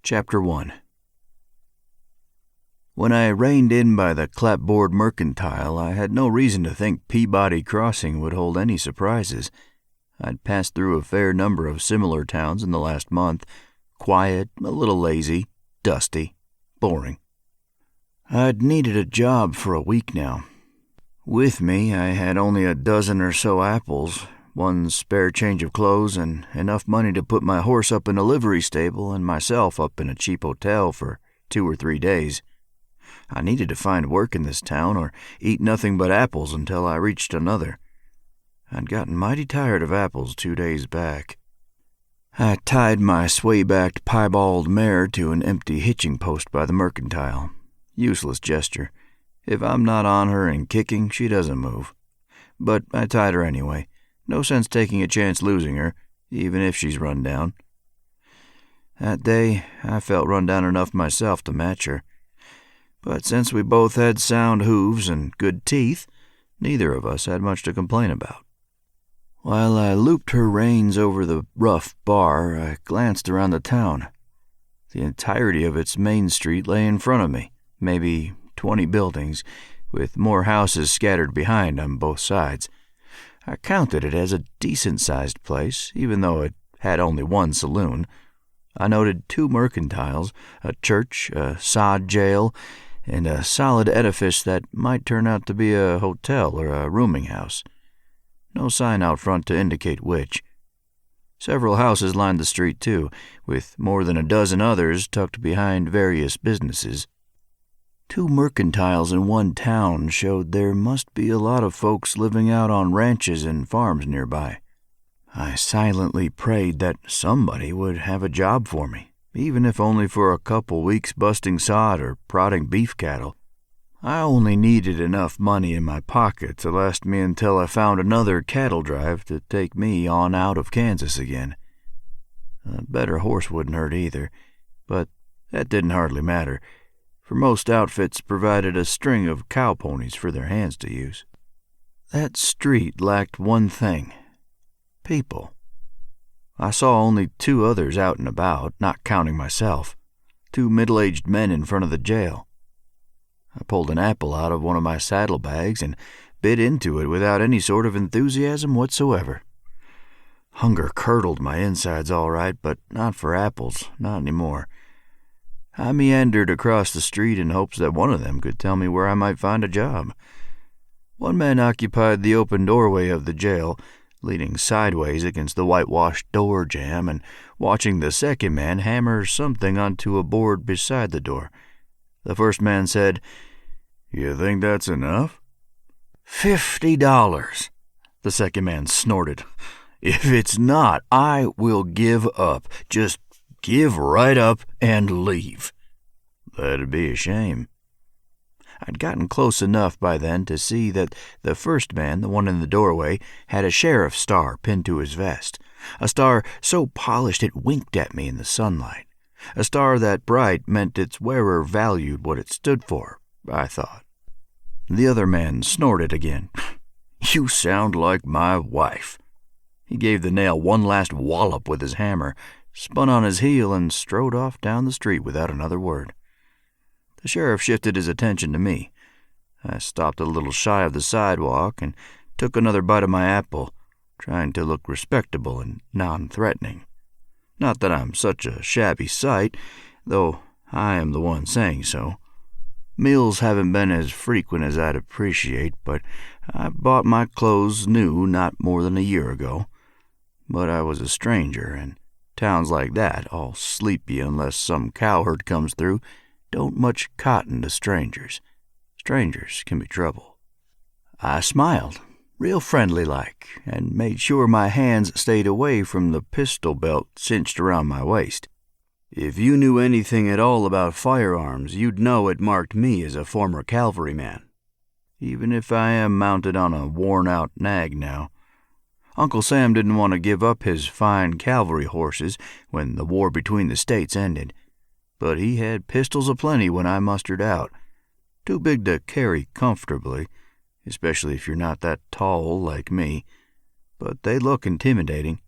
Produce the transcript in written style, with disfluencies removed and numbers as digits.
Chapter 1. When I reined in by the clapboard mercantile, I had no reason to think Peabody Crossing would hold any surprises. I'd passed through a fair number of similar towns in the last month, quiet, a little lazy, dusty, boring. I'd needed a job for a week now. With me, I had only a dozen or so apples, one spare change of clothes, and enough money to put my horse up in a livery stable and myself up in a cheap hotel for 2 or 3 days. I needed to find work in this town or eat nothing but apples until I reached another. I'd gotten mighty tired of apples 2 days back. I tied my sway-backed piebald mare to an empty hitching post by the mercantile. Useless gesture. If I'm not on her and kicking, she doesn't move. But I tied her anyway. No sense taking a chance losing her, even if she's run down. That day, I felt run down enough myself to match her. But since we both had sound hooves and good teeth, neither of us had much to complain about. While I looped her reins over the rough bar, I glanced around the town. The entirety of its main street lay in front of me, maybe 20 buildings, with more houses scattered behind on both sides. I counted it as a decent-sized place, even though it had only one saloon. I noted 2 mercantiles, a church, a sod jail, and a solid edifice that might turn out to be a hotel or a rooming house. No sign out front to indicate which. Several houses lined the street, too, with more than a dozen others tucked behind various businesses. 2 mercantiles in one town showed there must be a lot of folks living out on ranches and farms nearby. I silently prayed that somebody would have a job for me, even if only for a couple weeks busting sod or prodding beef cattle. I only needed enough money in my pocket to last me until I found another cattle drive to take me on out of Kansas again. A better horse wouldn't hurt either, but that didn't hardly matter, for most outfits provided a string of cow ponies for their hands to use. That street lacked one thing: people. I saw only 2 others out and about, not counting myself, 2 middle-aged men in front of the jail. I pulled an apple out of one of my saddlebags and bit into it without any sort of enthusiasm whatsoever. Hunger curdled my insides all right, but not for apples, not anymore. I meandered across the street in hopes that one of them could tell me where I might find a job. One man occupied the open doorway of the jail, leaning sideways against the whitewashed door jamb and watching the second man hammer something onto a board beside the door. The first man said, "You think that's enough?" $50, the second man snorted. "If it's not, I will give up. Just give right up and leave." "That'd be a shame." I'd gotten close enough by then to see that the first man, the one in the doorway, had a sheriff's star pinned to his vest, a star so polished it winked at me in the sunlight, a star that bright meant its wearer valued what it stood for, I thought. The other man snorted again. "You sound like my wife." He gave the nail one last wallop with his hammer, spun on his heel, and strode off down the street without another word. The sheriff shifted his attention to me. I stopped a little shy of the sidewalk and took another bite of my apple, trying to look respectable and non-threatening. Not that I'm such a shabby sight, though I am the one saying so. Meals haven't been as frequent as I'd appreciate, but I bought my clothes new not more than a year ago. But I was a stranger, and towns like that, all sleepy unless some cowherd comes through, don't much cotton to strangers. Strangers can be trouble. I smiled, real friendly-like, and made sure my hands stayed away from the pistol belt cinched around my waist. If you knew anything at all about firearms, you'd know it marked me as a former cavalryman, even if I am mounted on a worn-out nag now. Uncle Sam didn't want to give up his fine cavalry horses when the war between the states ended, but he had pistols aplenty when I mustered out, too big to carry comfortably, especially if you're not that tall like me, but they look intimidating,